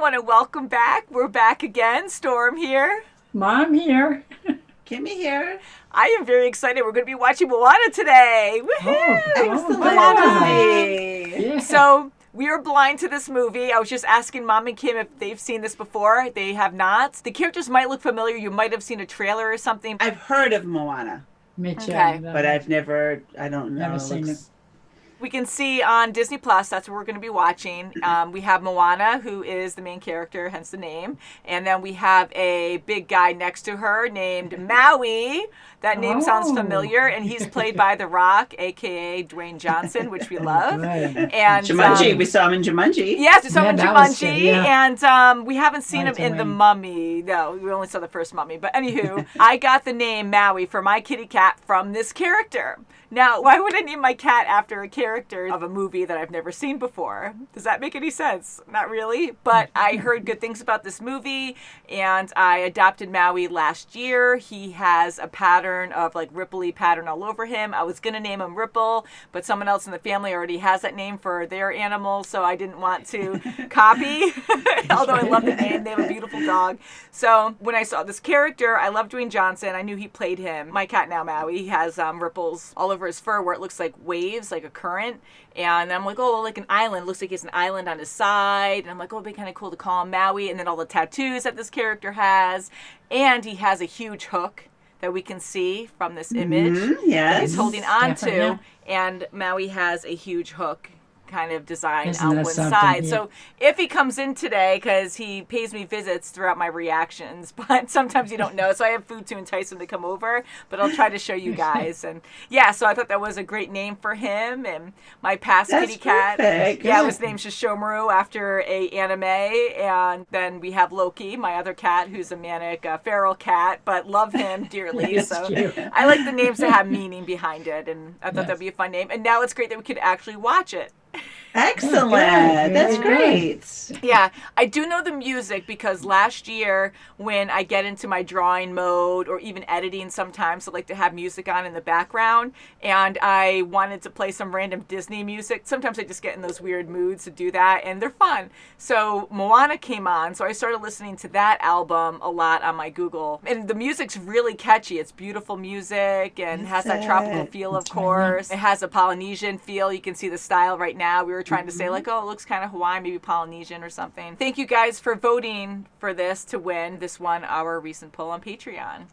everyone, and welcome back. We're back again. Storm here. Mom here. Kimmy here. I am very excited. We're going to be watching Moana today. Woohoo! Excellent. Yeah. So we are blind to this movie. I was just asking Mom and Kim if they've seen this before. They have not. The characters might look familiar. You might have seen a trailer or something. I've heard of Moana, Me too. Okay. but I've never, I don't know. Never seen it. We can see on Disney Plus, that's what we're going to be watching. We have Moana, who is the main character, hence the name. And then we have a big guy next to her named Maui. That name sounds familiar. And he's played by The Rock, a.k.a. Dwayne Johnson, which we love. Right. And Jumanji. We saw him in Jumanji. Yes, we saw him in Yeah, that was Jumanji. good, yeah. And we haven't seen Right, him in The Dwayne. Mummy. No, we only saw the first Mummy. But anywho, I got the name Maui for my kitty cat from this character. Now, why would I name my cat after a character of a movie that I've never seen before? Does that make any sense? Not really. But I heard good things about this movie, and I adopted Maui last year. He has a pattern of like ripply pattern all over him. I was going to name him Ripple, but someone else in the family already has that name for their animal, so I didn't want to copy. Although I love the name. They have a beautiful dog. So when I saw this character, I love Dwayne Johnson. I knew he played him. My cat now, Maui, he has ripples all over his fur where it looks like waves, like a current. And I'm like, oh, like an island. Looks like he has an island on his side. And I'm like, oh, it'd be kind of cool to call him Maui. And then all the tattoos that this character has. And he has a huge hook that we can see from this image that Yes. he's holding on Definitely. to. And Maui has a huge hook kind of design Isn't on that one something? side. Yeah. So if he comes in today, because he pays me visits throughout my reactions, but sometimes you don't know. So I have food to entice him to come over, but I'll try to show you guys. And yeah, so I thought that was a great name for him. And my past That's kitty cat, perfect. yeah, Good. was named Shishomaru after a anime. And then we have Loki, my other cat, who's a manic feral cat, but love him dearly. That's So cute. I like the names that have meaning behind it, and I thought that'd be a fun name. And now it's great that we could actually watch it. Excellent. Yeah, good. That's Very great. Yeah, I do know the music because last year when I get into my drawing mode or even editing sometimes, I like to have music on in the background, and I wanted to play some random Disney music. Sometimes I just get in those weird moods to do that, and they're fun. So Moana came on, so I started listening to that album a lot on my Google. And the music's really catchy. It's beautiful music and has that tropical feel, of course. It has a Polynesian feel. You can see the style right now. We were trying to say like, oh, it looks kind of Hawaiian, maybe Polynesian or something. Thank you guys for voting for this to win. This won our recent poll on Patreon.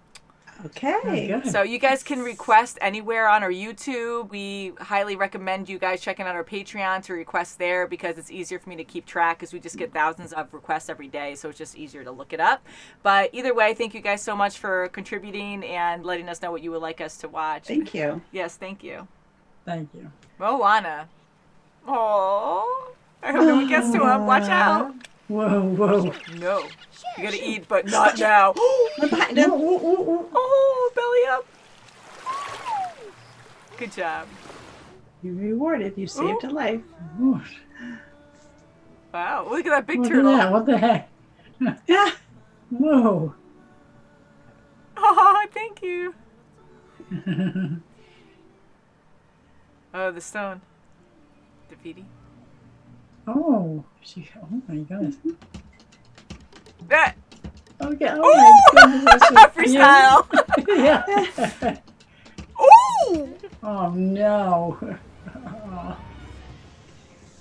Okay. Good. So you guys can request anywhere on our YouTube. We highly recommend you guys checking out our Patreon to request there because it's easier for me to keep track because we just get thousands of requests every day. So it's just easier to look it up. But either way, thank you guys so much for contributing and letting us know what you would like us to watch. Thank you. Yes, thank you. Thank you. Moana. Oh, I hope no one gets to him. Watch out. Whoa, whoa. No. You gotta eat, but not now. I'm behind him. Oh, belly up. Good job. You're rewarded. You saved a life. Ooh. Wow, look at that big Look at turtle. that. What the heck? Yeah. Whoa. Oh, thank you. Oh, the stone. Defeaty. Oh. Oh my goodness. Ah, Okay. Oh my goodness. That's so freestyle. cute. Yeah. Ooh! Oh no.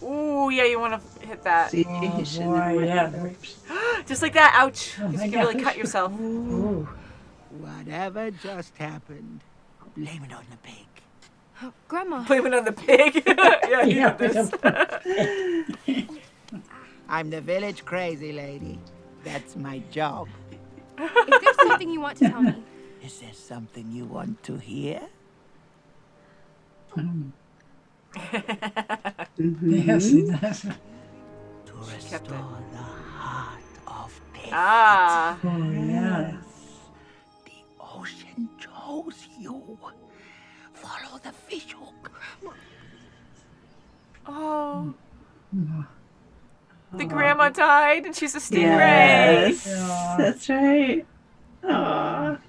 Oh, Ooh, yeah, you want to hit that. See, oh he shouldn't have boy, went yeah. there. Just like that. Ouch. Oh 'Cause my you can really gosh. cut yourself. Ooh. Whatever just happened, blame it on the pig. Grandma, Blame it on the pig. Yeah, you Yeah, did this. I'm the village crazy lady. That's my job. if there's something you want to tell me, Is there something you want to hear? Yes, it does. To restore the heart of pigs. Ah. Oh yeah. The ocean chose you. Follow the fish hook. Oh. The grandma died and she's a stingray. Yes. Yeah. That's right. Aww.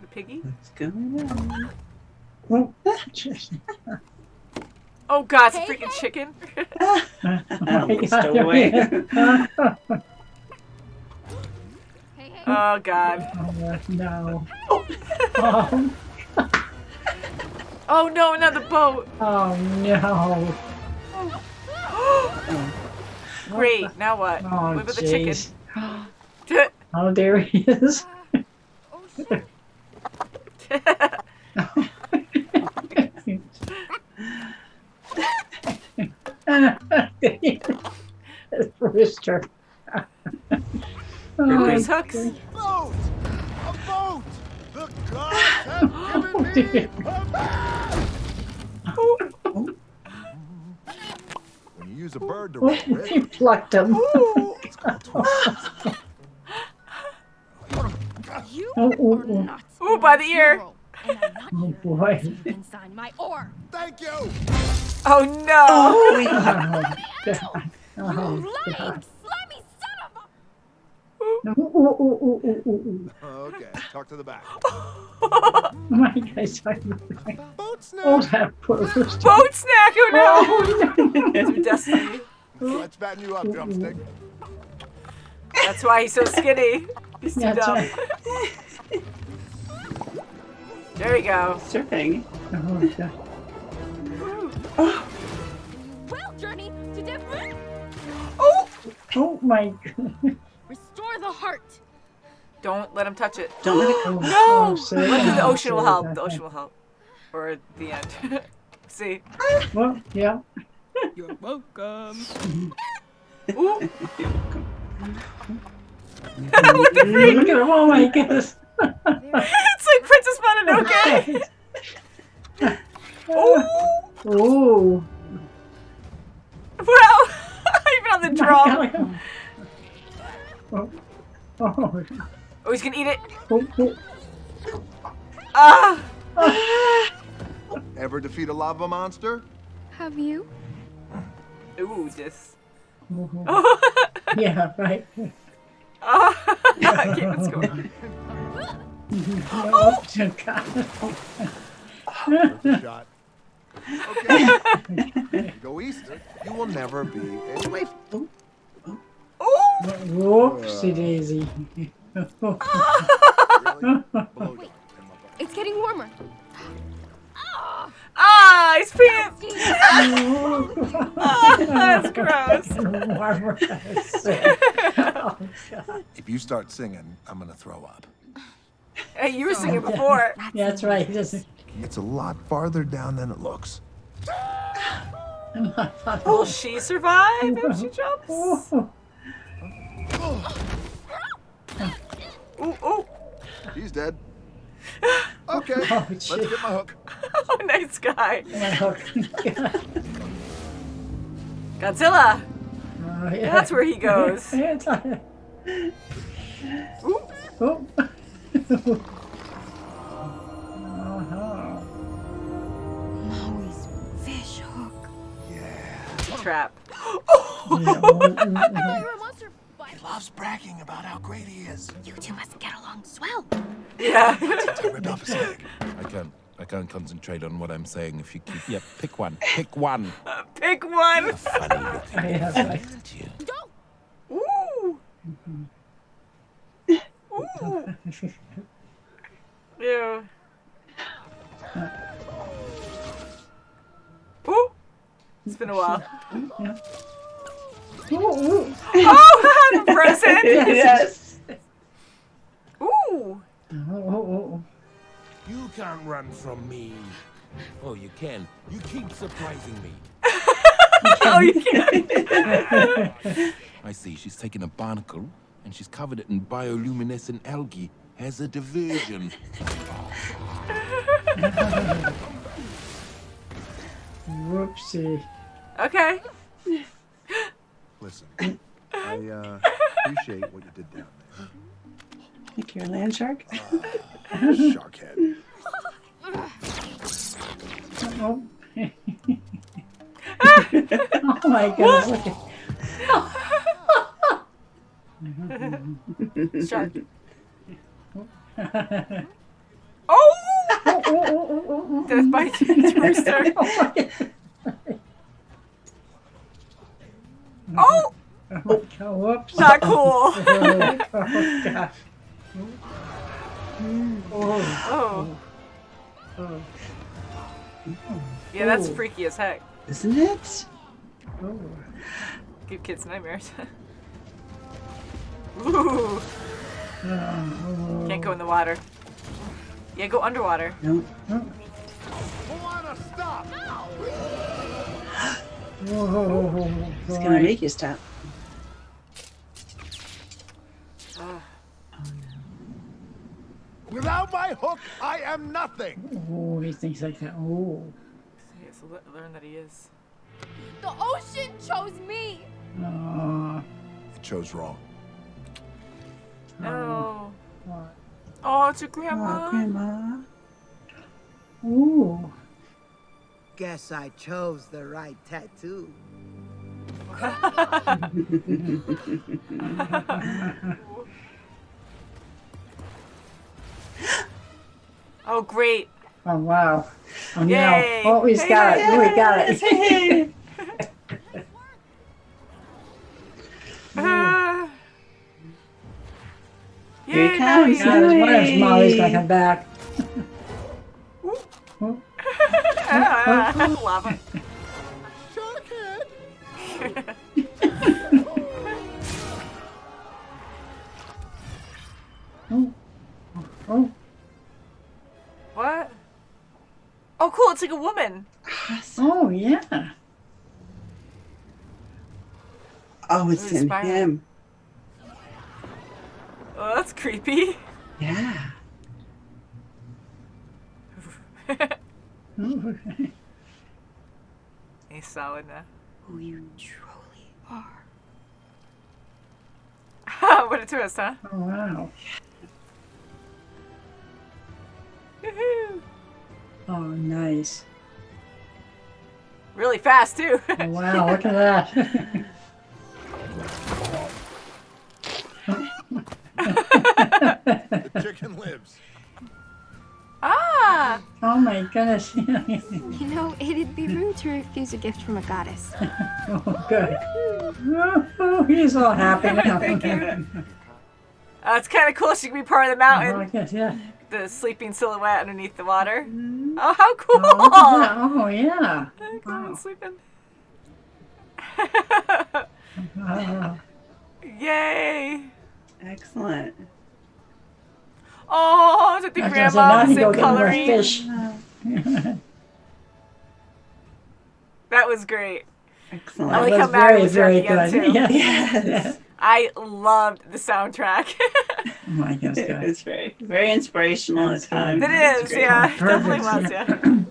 The piggy? What's going on? Oh, Oh god, it's a Hey, freaking chicken. Stowaway. Oh God. Oh, no. Oh, Oh no, another boat. oh no. Great. Now what? Oh, What about the chicken? jeez. Oh, there he is. Oh, shit. Rooster. Rooster's hooks. Boat! A boat! The gods have given me a man! When you use a bird to roll He it, plucked him. it's called twist. You Oh, oh, are oh. not Ooh, by the ear. hero, and I'm not Oh, here boy. so you can sign my oar. Thank you! Oh no. Oh, God. You Oh, lying, God. slimy son of a... Oh, oh, oh, oh, oh, oh. Okay, talk to the back. Oh, my God. Sorry. Boat Oh, snack! that poor rooster. Boat snack. Oh no. Oh, no. Through destiny. Let's fatten you up, drumstick. That's why he's so skinny. He's too That's dumb. right. There we go. Surfing. Oh, God. Well, journey to Danbury. Oh! Oh, my God. Restore the heart. Don't let him touch it. Don't let it go. No! Oh, say Look through the that, ocean will say help. that. The ocean will help. Or the end. See? Well, yeah. You're welcome. Ooh. You're Look at Free. Look at him. Oh, my goodness. It's like Princess Mononoke. Oh! Oh. Wow! Even on the drum. Oh, oh, Oh, he's gonna eat it. oh, oh. Ah! Ever defeat a lava monster? Have you? Ooh, this. Oh. Yeah, right. Oh, I can't score. Oh, God. Worth a shot. Okay. You go east, you will never be a waif. Oh! Whoopsie daisy. Really? Below you. It's getting warmer. Ah, his pants! Ah, that's gross. Oh, God. If you start singing, I'm gonna throw up. Hey, you were singing before. Yeah, that's right. He doesn't. It's a lot farther down than it looks. Will she survive if she jumps? Oh, Ooh, ooh. He's dead. Okay, Oh, let's shit. get my hook. Oh, nice guy. my hook. Godzilla. Oh, yeah. That's where he goes. Ooh. Oh. Maui's fish hook. Trap. I thought you were a monster, but Loves bragging about how great he is. you two must get along swell. Yeah. I ripped off his leg. I can't concentrate on what I'm saying if you keep. Yeah, pick one. Pick one. Pick one. Funny looking. Yeah, right. Aren't you? Don't. Ooh. Ooh. Ew. Ooh. It's been a while. Ooh, Oh, the present. Yes. Ooh. ooh. You can't run from me. Oh, you can. You keep surprising me. Oh, you can't. I see. She's taken a barnacle and she's covered it in bioluminescent algae. Has a diversion. Whoopsie. Okay. Listen, I appreciate what you did down Think you're a land shark? there. Shark head. Oh. Oh my goodness. Look Shark. at Oh! oh. Death by Rooster. Oh! Whoops. Not cool. Oh, gosh. Oh. Oh. Yeah, that's Ooh. freaky as heck. Isn't it? Oh. Give kids nightmares. Ooh. Oh. Can't go in the water. Yeah, go underwater. No. Moana, stop! Oh. It's gonna make you stop. Without my hook, I am nothing. Oh, he thinks like that. Oh. He has to learn that he is. The ocean chose me. Oh. You chose wrong. No. What? Oh, it's your grandma. Oh, Grandma. Ooh. Guess I chose the right tattoo. Oh, great. Oh, wow. Oh, no. Yay. Oh, he's got it. Oh, he got it. Hey. Ah. Here he Yay, comes. Maui. God, I was wondering if Molly's gonna come back. Oh. Lava. Oh. Oh. What? Oh, cool. It's like a woman. Oh, yeah. Oh, it's Ooh, in spiral. him. Oh, that's creepy. Yeah. Oh. He's solid now. Who you truly are. What a twist, huh? Oh, wow. Woohoo. Oh, nice. Really fast, too. Oh, wow, look at that. The chicken lives. Ah! Oh, my goodness. You know, it'd be rude to refuse a gift from a goddess. Oh, good. Oh, he's all happy now. Thank you. It's kind of cool. She can be part of the Oh, mountain. I guess, yeah. The sleeping silhouette underneath the water. Oh, how cool! Oh, look at that. Oh, yeah. Cool, Wow. sleeping. Wow. Yay! Excellent. Oh, it's like the I was gonna say, grandma now he was go in get more coloring. fish. That was great. Excellent. I like That how was Maui very, was there at very the end, good. too. Yeah. Yes. I loved the soundtrack. Oh, my goodness, It good. was very inspirational at That's times. good. It It's is, great. yeah. Perfect, Definitely was,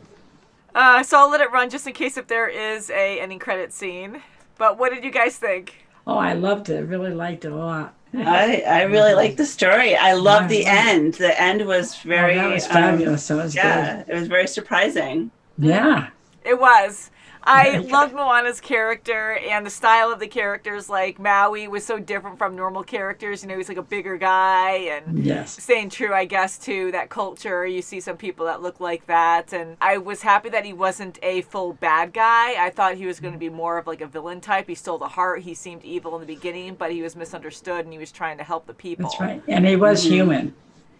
yeah. So I'll let it run just in case if there is a ending credit scene. But what did you guys think? Oh, I loved it. Really liked it a lot. I really liked the story. I love the Wow. end. The end was very that was fabulous. So it was yeah, it was very surprising. good. Yeah. It was. I loved Moana's character and the style of the characters. Like Maui was so different from normal characters. You know, he's like a bigger guy and Yes. staying true, I guess, to that culture. You see some people that look like that. And I was happy that he wasn't a full bad guy. I thought he was going to be more of like a villain type. He stole the heart. He seemed evil in the beginning, but he was misunderstood and he was trying to help the people. That's right. And he was human.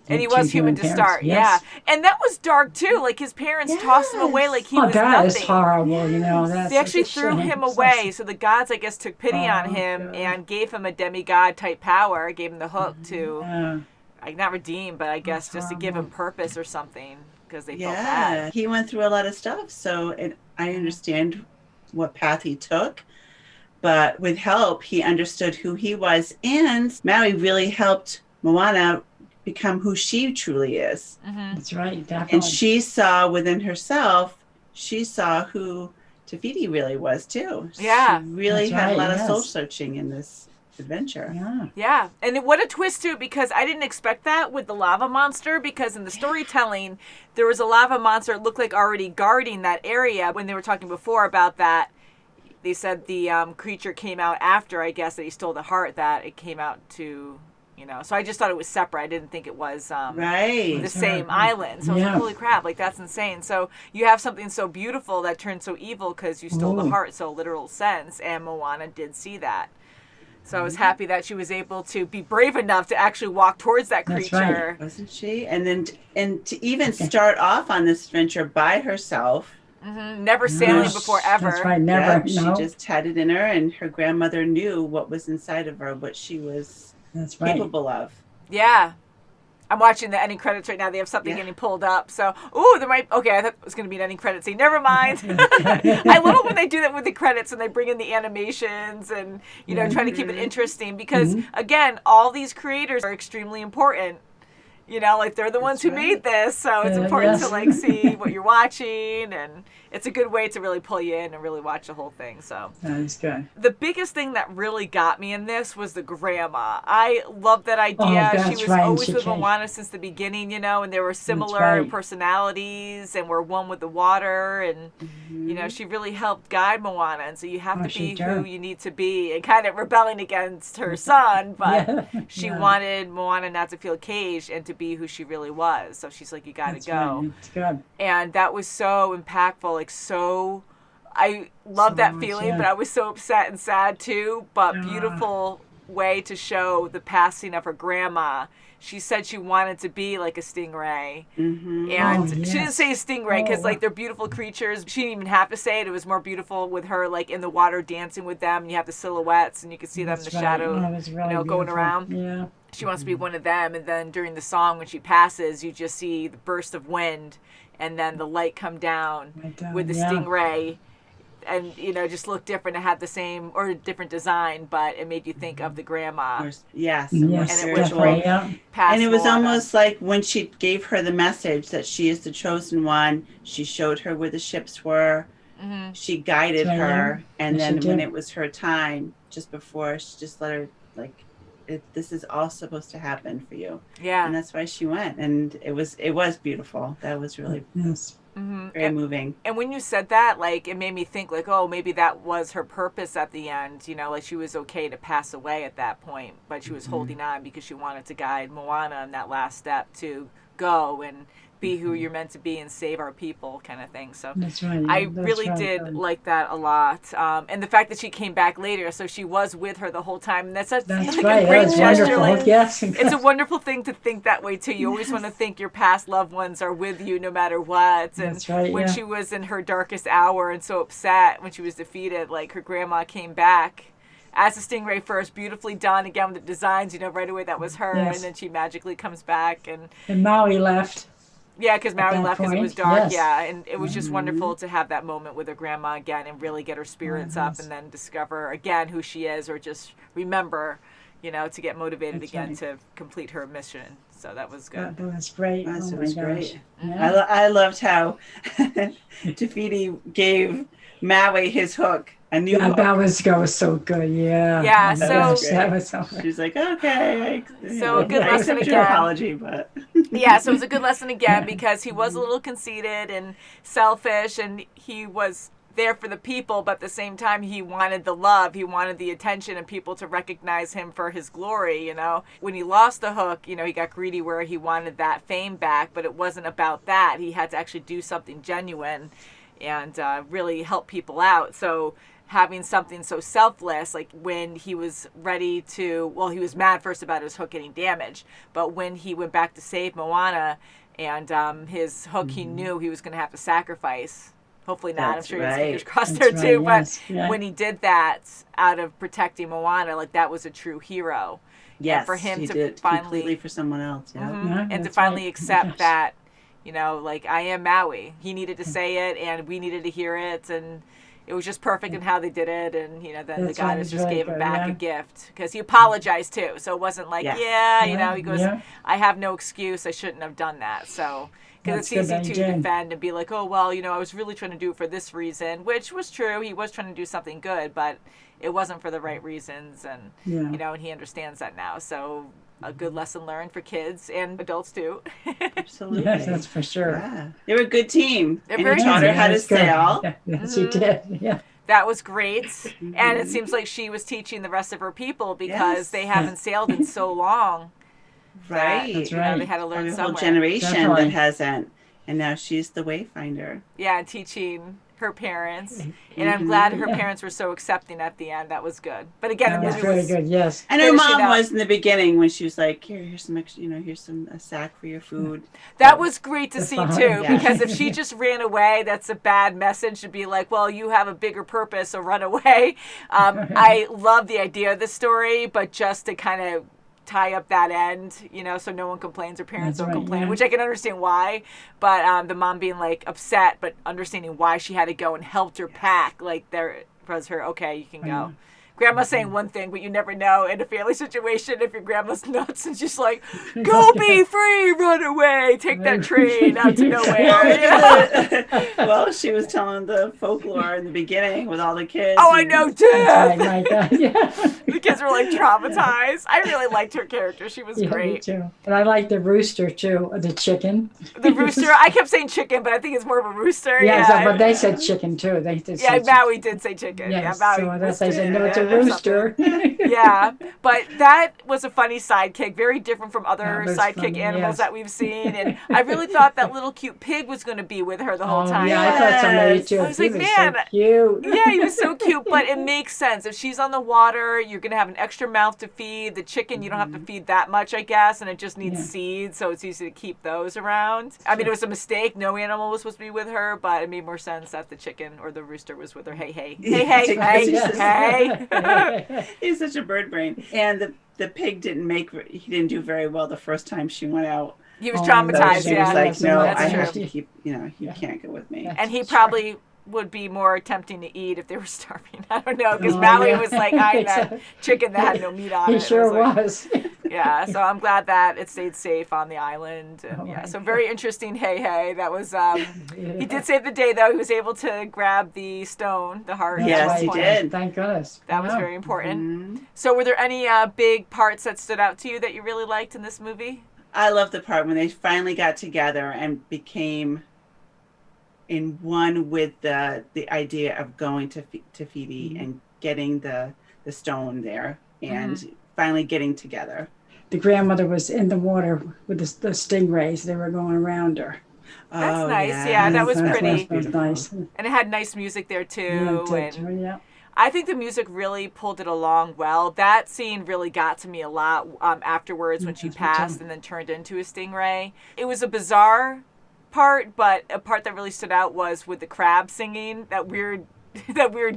And he Two was human to parents. start, Yes. yeah. And that was dark too. Like his parents tossed him away like he Oh, was that nothing. is horrible, you know. That's They actually such a threw shame. him So away, so the gods, I guess, took pity on Oh, him God. and gave him a demigod type power, gave him the hook to, Yeah. like, not redeem, but I guess That's just to give him horrible. purpose or something because they felt Yeah, bad. he went through a lot of stuff, so I understand what path he took. But with help, he understood who he was, and Maui really helped Moana become who she truly is. That's right, definitely. And she saw within herself, she saw who Tafiti really was too. Yeah. She really That's had right, a lot of yes. soul searching in this adventure. Yeah. Yeah, and what a twist too, because I didn't expect that with the lava monster, because in the storytelling, there was a lava monster that looked like already guarding that area. When they were talking before about that, they said the creature came out after, I guess, that he stole the heart, that it came out to, you know, so I just thought it was separate. I didn't think it was Right. the same island. So I was like, Yeah. holy crap, like that's insane. So you have something so beautiful that turned so evil because you stole the Ooh. heart, so literal sense, and Moana did see that. So I was happy that she was able to be brave enough to actually walk towards that That's creature. Wasn't she? And then and to even start off on this adventure by herself. Never sailing Yes, before ever. That's right, never. Yep, No, she just had it in her, and her grandmother knew what was inside of her, what she was that's right. capable of. Yeah. I'm watching the ending credits right now. They have something getting pulled up. So, there might. Okay, I thought it was going to be an ending credit scene. Never mind. I love it when they do that with the credits and they bring in the animations and try to keep it interesting because again, all these creators are extremely important. Like they're the ones who made this, so it's important to like see what you're watching, and it's a good way to really pull you in and really watch the whole thing. So That's good. the biggest thing that really got me in this was the grandma. I love that idea. that's She was right, always she with changed. Moana since the beginning, and they were similar right. personalities and were one with the water, and she really helped guide Moana. And so you have to she be who did. you need to be, and kind of rebelling against her son, but Yeah, she yeah. wanted Moana not to feel caged and to be who she really was. So she's like, you got to That's go. right. It's good. And that was so impactful, like so I love So that much, feeling, yeah. but I was so upset and sad too. But beautiful way to show the passing of her grandma. She said she wanted to be like a stingray. And she didn't yes. say a stingray because like they're beautiful creatures. She didn't even have to say it. It was more beautiful with her like in the water dancing with them. And you have the silhouettes and you can see them in the That's right. shadow, Oh, it was really going beautiful. around. Yeah. She wants to be one of them, and then during the song when she passes, you just see the burst of wind and then the light come down Right down, with the yeah. stingray, and just look different. It had the same or a different design, but it made you think of the grandma Yes, Yes, And it was spiritual. right. yeah. past And it was Moana. almost like when she gave her the message that she is the chosen one, she showed her where the ships were. She guided That's right, her. And Yes, she then when did. it was her time, just before, she just let her, like, this is all supposed to happen for you. Yeah. And that's why she went. And it was beautiful. That was really Yes. very moving. And when you said that, like, it made me think, like, oh, maybe that was her purpose at the end. Like she was okay to pass away at that point, but she was holding on because she wanted to guide Moana in that last step to go and be who you're meant to be and save our people, kind of thing. So That's right. I That's really right. did like that a lot. And the fact that she came back later, so she was with her the whole time. And that's such That's like right. a great That was gesture. wonderful. Like, Yes. it's a wonderful thing to think that way too. You always want to think your past loved ones are with you no matter what. And That's right, when yeah. she was in her darkest hour and so upset when she was defeated, like her grandma came back as a stingray first, beautifully done again with the designs, right away that was her. Yes. And then she magically comes back and Maui left. yeah, because Maui that left because it was point, dark. yes. Yeah, and it was just wonderful to have that moment with her grandma again and really get her spirits up yes. and then discover again who she is or just remember, to get motivated That's again right. to complete her mission. So that was good. That was great. Yes, Oh it my was gosh. great. Yeah. I loved how Tafiti gave Maui his hook, a new Yeah, hook. that was so good. Yeah. Yeah, Oh my so- gosh, Great. that was so She's like, okay. So a good I lesson accept your again. apology, but Yeah, so it was a good lesson again because he was a little conceited and selfish and he was there for the people, but at the same time he wanted the love, he wanted the attention and people to recognize him for his glory. When he lost the hook, he got greedy where he wanted that fame back, but it wasn't about that. He had to actually do something genuine and really help people out. So having something so selfless, like when he was ready to, he was mad first about his hook getting damaged, but when he went back to save Moana and his hook, he knew he was going to have to sacrifice. Hopefully not. That's I'm sure his right. fingers crossed That's there too. right, But yes, yeah. when he did that out of protecting Moana, like that was a true hero. yes, for him he to did finally- completely for someone else. Yeah. Mhm. Yeah, And to that's finally right. accept Yes. that, like I am Maui. He needed to say it and we needed to hear it. And it was just perfect in how they did it. And, then That's the right, goddess it's just really gave him good, back yeah. a gift because he apologized too. So it wasn't like, Yes. he goes, Yeah. I have no excuse. I shouldn't have done that. So, because That's it's good easy that to he did. defend and be like, oh, well, I was really trying to do it for this reason, which was true. He was trying to do something good, but it wasn't for the right reasons. And, Yeah. and he understands that now. So a good lesson learned for kids and adults too. Absolutely. Yes, that's for sure. Yeah. They were a good team. They're And very he taught good. her how to That's good. sail. Yeah, yes, you did. Yeah. That was great. And it seems like she was teaching the rest of her people because Yes. they haven't sailed in so long. Right. That's They right. had to learn A whole somewhere. generation Definitely. that hasn't. And now she's the wayfinder. Yeah, and teaching her parents, and I'm glad her parents were so accepting at the end. That was good. But again, That the was movie very was good. Yes. And her finishing mom up. was in the beginning when she was like, here's some extra, here's a sack for your food. That was great to The see father, too, yeah. because if she just ran away, that's a bad message to be like, well, you have a bigger purpose, so run away. I love the idea of the story, but just to kind of tie up that end, so no one complains or parents That's don't right, complain, yeah. which I can understand why, but the mom being like upset, but understanding why she had to go and helped her pack, like there was her, okay, you can go. Grandma's saying one thing, but you never know in a family situation if your grandma's nuts and she's like, go be free, run away, take that train out to nowhere. Well, she was telling the folklore in the beginning with all the kids. Oh, I know, Right, Dad! like that. Yeah. The kids were like traumatized. I really liked her character. She was Yeah, me great. too. And I like the rooster too, the chicken. The rooster, I kept saying chicken, but I think it's more of a rooster. Yeah, Yeah, but they said chicken too. They did yeah, say Maui did say chicken. Yes, Yeah, Maui so that's was why I said, no, it's a chicken or rooster. Yeah, but that was a funny sidekick, very different from other That was sidekick funny, animals yes. that we've seen. And I really thought that little cute pig was going to be with her the whole Oh, time. yeah, I thought so maybe too. I was He like, was man, so cute. Yeah, he was so cute, but it makes sense. If she's on the water, you're going to have an extra mouth to feed. The chicken, you don't have to feed that much, I guess, and it just needs Yeah. seeds, so it's easy to keep those around. I mean, it was a mistake. No animal was supposed to be with her, but it made more sense that the chicken or the rooster was with her. Hey, hey. Hey, hey, hey, hey. He's such a bird brain. And the pig he didn't do very well the first time she went out. He was Oh, So traumatized, she yeah. was like, no, That's I true. have to keep, you can't go with me. And he probably would be more tempting to eat if they were starving. I don't know, because Oh, Maui yeah. was like eyeing that chicken that had no meat on He it. sure It like- was. Yeah, so I'm glad that it stayed safe on the island. And Oh, yeah, right. so very interesting. Hey, hey, that was. He did save the day though. He was able to grab the stone, the heart. That's Yes, right. he did. Thank goodness. That was Wow. very important. Mhm. So, were there any big parts that stood out to you that you really liked in this movie? I love the part when they finally got together and became in one with the idea of going to Fiji and getting the stone there and finally getting together. The grandmother was in the water with the stingrays. They were going around her. That's nice. Yeah, that was pretty. That was nice. And it had nice music there too. And Yeah. I think the music really pulled it along well. That scene really got to me a lot afterwards when she passed and then turned into a stingray. It was a bizarre part, but a part that really stood out was with the crab singing, that weird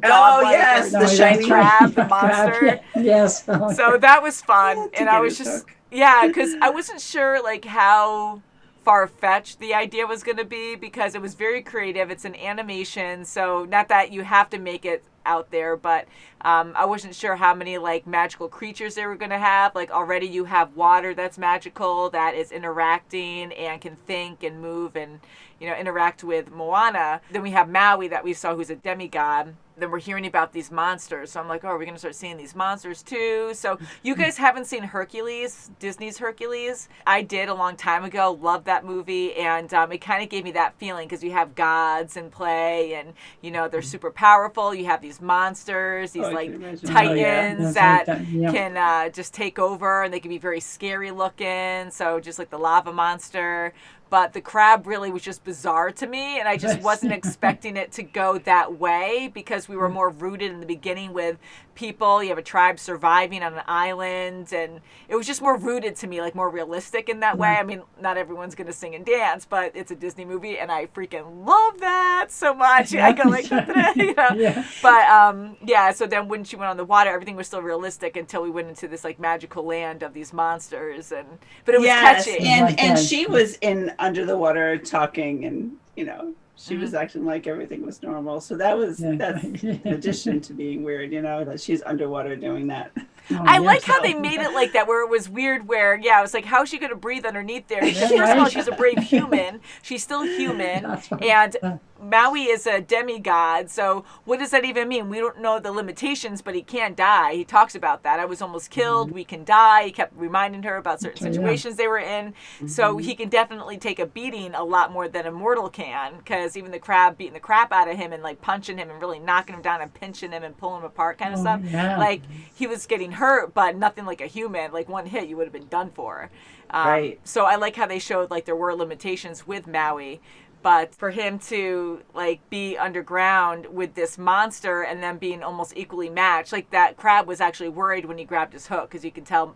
dog yes, or the shiny crab, the crab, monster. yeah. Yes. Oh, So that was fun. To And I get was it just, took. yeah, because I wasn't sure like how far-fetched the idea was going to be, because it was very creative. It's an animation, so not that you have to make it out there, but I wasn't sure how many like magical creatures they were going to have. Like already you have water that's magical, that is interacting and can think and move and interact with Moana. Then we have Maui that we saw, who's a demigod. Then we're hearing about these monsters. So I'm like, oh, are we going to start seeing these monsters too? So you guys haven't seen Hercules, Disney's Hercules? I did a long time ago. Loved that movie. And it kind of gave me that feeling, because you have gods in play and, they're super powerful. You have these monsters, these I like can imagine. titans That's that like that, yeah. can just take over, and they can be very scary looking. So just like the lava monster. But the crab really was just bizarre to me, and I just wasn't expecting it to go that way, because we were more rooted in the beginning with people. You have a tribe surviving on an island, and it was just more rooted to me, like more realistic in that way. I mean, not everyone's going to sing and dance, but it's a Disney movie, and I freaking love that so much. I go like, Yeah. But yeah, so then when she went on the water, everything was still realistic until we went into this like magical land of these monsters, but it was catchy. and Like she was in under the water talking, and she was acting like everything was normal. So that's in addition to being weird, that she's underwater doing that. Oh, I yeah. like how they made it like that, where it was weird, where, I was like, how is she going to breathe underneath there? Because first of all, she's a brave human. She's still human. That's right. And Maui is a demigod. So what does that even mean? We don't know the limitations, but he can't die. He talks about that. I was almost killed. We can die. He kept reminding her about certain situations they were in. So he can definitely take a beating a lot more than a mortal can, because even the crab beating the crap out of him and like punching him and really knocking him down and pinching him and pulling him apart kind of stuff. yeah. Like he was getting hurt, but nothing like a human. Like one hit, you would have been done for. Right. So I like how they showed like there were limitations with Maui. But for him to like be underground with this monster and then being almost equally matched, like that crab was actually worried when he grabbed his hook, because you can tell,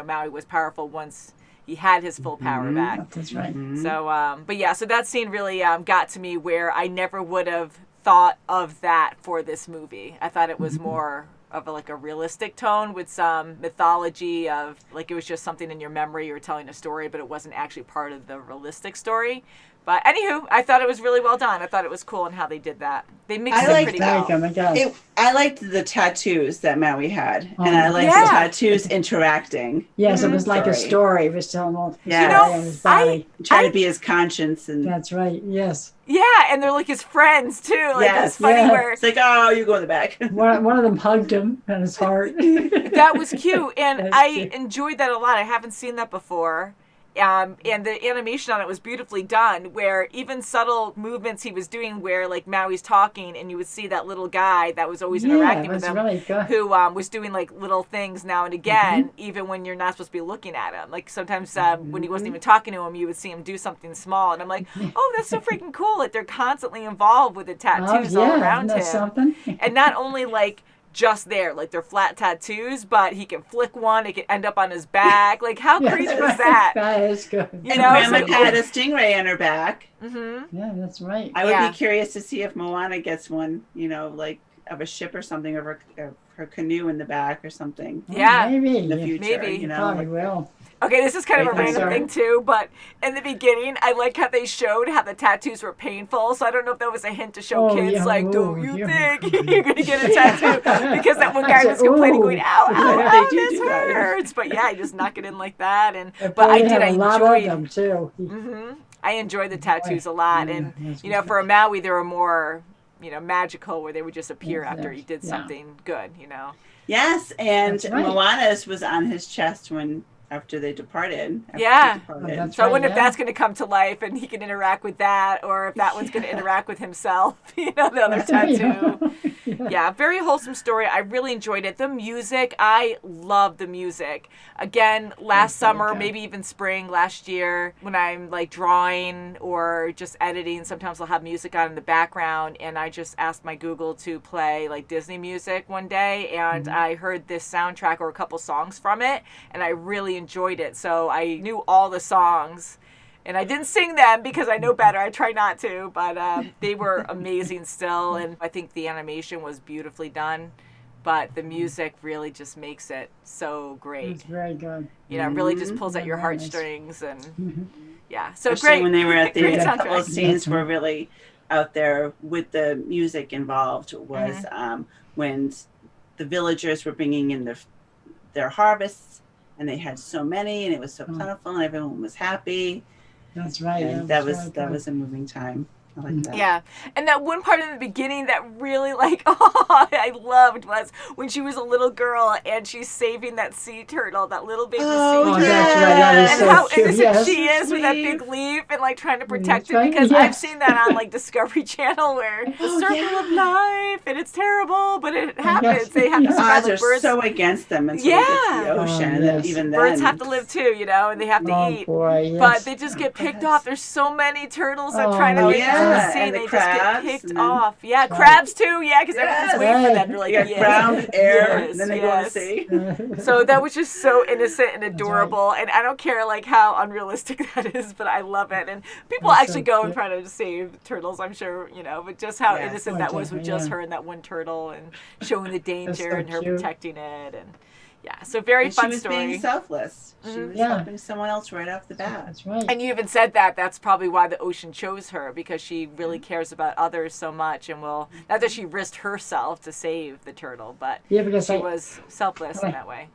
Maui was powerful once he had his full power back. That's right. So, but yeah, so that scene really got to me, where I never would have thought of that for this movie. I thought it was more of a realistic tone with some mythology of, like, it was just something in your memory, you were telling a story, but it wasn't actually part of the realistic story. But anywho, I thought it was really well done. I thought it was cool in how they did that. They mixed it pretty well. Oh my God. I liked the tattoos that Maui had, and I liked the tattoos interacting. Yes, it was like a story. It was telling all his Yeah. story on his body. Trying to be his conscience, and That's right. Yes. Yeah, and they're like his friends too. Like Yes. it's funny Yeah. where it's like, oh, you go in the back. One of them hugged him on his heart. that was cute, and That's I cute. enjoyed that a lot. I haven't seen that before. And the animation on it was beautifully done, where even subtle movements he was doing, where like Maui's talking and you would see that little guy that was always interacting with him, really good. who was doing like little things now and again, even when you're not supposed to be looking at him. Like sometimes when he wasn't even talking to him, you would see him do something small, and I'm like, oh, that's so freaking cool. Like they're constantly involved with the tattoos all around isn't that him. something? And not only like just there, like they're flat tattoos, but he can flick one, it can end up on his back. Like how crazy is that? That is good. You And know, Grandma so- had a stingray on her back. Yeah, that's right. I would Yeah. be curious to see if Moana gets one, like of a ship or something, of her canoe in the back or something. Yeah. Maybe. In the future, Maybe. Probably will. Okay, this is kind of a Right, random sorry. thing too, but in the beginning, I like how they showed how the tattoos were painful. So I don't know if that was a hint to show Oh, kids, yeah. like, Ooh, don't you yeah. think you're going to get a tattoo? Because that one guy I was said, complaining, ooh. going, ow, ow, They ow, do this do that. hurts. But yeah, I just knock it in like that. But Probably I did, have I a lot of enjoyed them too. I enjoyed the tattoos a lot. Yeah, And, that's for a Maui, they were more, magical, where they would just appear Yes, after he did yeah. something good, Yes, and That's right. Moana's was on his chest after they departed. Yeah. That's So I right, wonder if yeah. that's going to come to life and he can interact with that, or if that one's going to interact with himself, the other tattoo. Yeah, very wholesome story. I really enjoyed it. The music, I love the music. Again, last summer, maybe even spring last year, when I'm like drawing or just editing, sometimes I'll have music on in the background, and I just asked my Google to play like Disney music one day, and I heard this soundtrack or a couple songs from it, and I really enjoyed it. So I knew all the songs. And I didn't sing them because I know better. I try not to, but they were amazing still. And I think the animation was beautifully done, but the music really just makes it so great. It's very good. It really just pulls at your Very nice. heartstrings. And yeah, so Especially great. when they were at Great the couple of soundtrack. scenes were really out there with the music involved was when the villagers were bringing in their harvests, and they had so many, and it was so plentiful, and everyone was happy. That's right. And yeah, that was really that good. was a moving time. I like that. Yeah, and that one part in the beginning that really I loved was when she was a little girl and she's saving that sea turtle, that little baby sea Oh, turtle. that's right. That is And so how cute. innocent Yes. she is with that Sweet. big leaf and like trying to protect it, right. because Yeah. I've seen that on like Discovery Channel where the circle of life and it's terrible, but it happens. They have to Yes. survive. Odds are Like birds, so against them until they get to the Yeah. ocean, Oh, and then yes. even birds then, have to live too, and they have to Oh eat. boy, yes. But they just get picked off. There's so many turtles that Oh, try to oh, make it to the yeah. sea, And the they just get crabs, picked and then- off. Yeah, Right. crabs too. Yeah, because everyone's Yes. waiting for Right. them. They're like, you got yes. ground, air, Yes, and then they yes. go to sea. So that was just so innocent and adorable, and I don't care like how unrealistic that is, but I love it. And people That's actually so go and cute. try to save turtles, I'm sure, but just how Yeah. innocent Oh, that was with definitely, just yeah. her and that one turtle, and showing the danger so and her cute. protecting it, and yeah, so very And she fun was story. being selfless. She was Yeah. helping someone else right off the bat. That's right. And you even said that's probably why the ocean chose her, because she really cares about others so much, and not that she risked herself to save the turtle, but Yeah, because she was selfless in that way.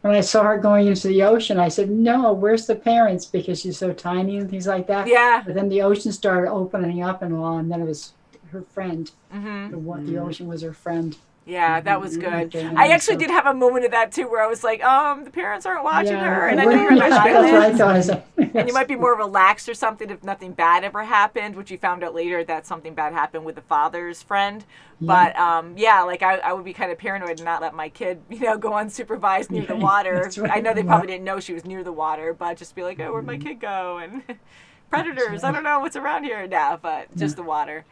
when I saw her going into the ocean, I said, "No, where's the parents?" Because she's so tiny and things like that. Yeah. But then the ocean started opening up and all, and then it was her friend. Mm-hmm. The ocean was her friend. Yeah, that was good. Okay, I actually so- did have a moment of that too, where I was like, the parents aren't watching her, and I know Yeah, you're on an that's what I island. thought. I said, And you might be more relaxed or something if nothing bad ever happened, which you found out later that something bad happened with the father's friend. But I would be kind of paranoid and not let my kid, go unsupervised near the water. That's right. I know they probably didn't know she was near the water, but just be like, oh, where'd my kid go? And predators. I don't know what's around here now, but just the water.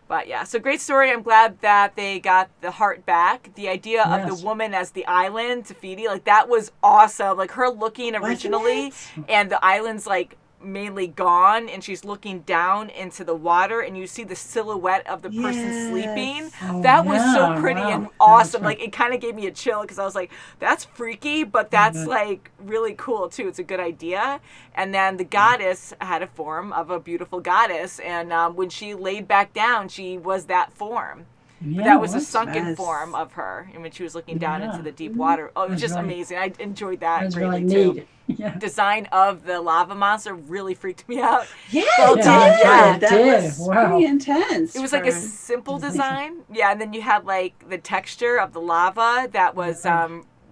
But yeah, so great story. I'm glad that they got the heart back. The idea of the woman as the island, Tafiti, like that was awesome. Like her looking originally, and the island's like mainly gone, and she's looking down into the water, and you see the silhouette of the person sleeping. That was so pretty and awesome. Like it kind of gave me a chill because I was like, that's freaky, but that's like really cool too. It's a good idea. And then the goddess had a form of a beautiful goddess, and when she laid back down, she was that form. But that was a sunken form of her, and when she was looking down into the deep water. Oh, it was just amazing. I enjoyed that greatly too. Design of the lava monster really freaked me out. Yeah, it that did. was Wow. pretty intense. It was like a simple design. Yeah, and then you had like the texture of the lava that was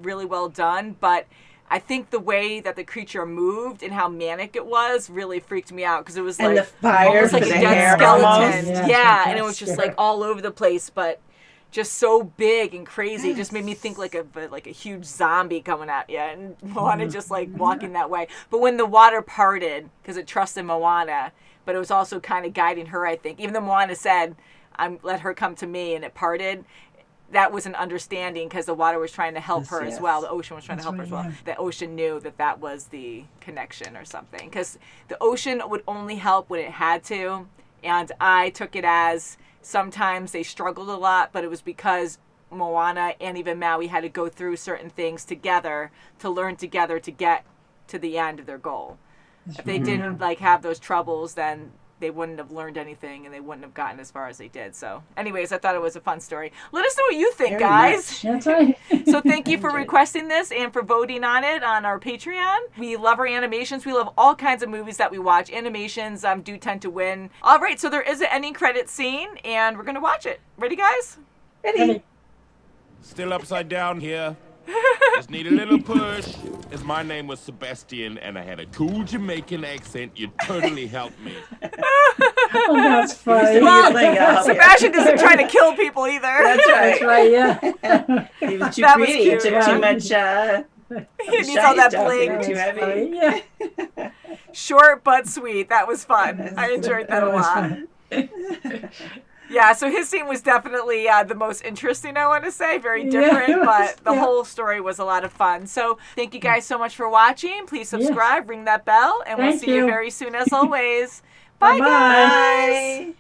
really well done. But I think the way that the creature moved and how manic it was really freaked me out because it was like the fire almost like for a the dead hair skeleton. almost. And it was just like all over the place, but just so big and crazy. It just made me think like a huge zombie coming at you, and Moana just like walking that way. But when the water parted, because it trusted Moana, but it was also kind of guiding her, I think. Even though Moana said, let her come to me, and it parted, that was an understanding because the water was trying to help her as well. The ocean was trying to help her as well. The ocean knew that was the connection or something. Because the ocean would only help when it had to, and I took it as sometimes they struggled a lot, but it was because Moana and even Maui had to go through certain things together to learn together to get to the end of their goal. If they didn't like have those troubles, then they wouldn't have learned anything and they wouldn't have gotten as far as they did. So anyways, I thought it was a fun story. Let us know what you think, guys. That's right. So thank you for requesting this and for voting on it on our Patreon. We love our animations. We love all kinds of movies that we watch. Animations do tend to win. All right, so there is an ending credit scene, and we're going to watch it. Ready, guys? Ready. Still upside down here. Just need a little push. If my name was Sebastian and I had a cool Jamaican accent, you'd totally help me. Oh, that's funny. Well, Sebastian isn't trying to kill people either. That's right. That's right, yeah. He was too That was greedy. cute, It took too much. He needs all that bling. Too heavy. Yeah. Short but sweet. That was fun. I enjoyed that a lot. Yeah, so his scene was definitely the most interesting, I want to say. Very different, but the whole story was a lot of fun. So thank you guys so much for watching. Please subscribe, ring that bell, and we'll see you very soon as always. Bye, guys. Bye.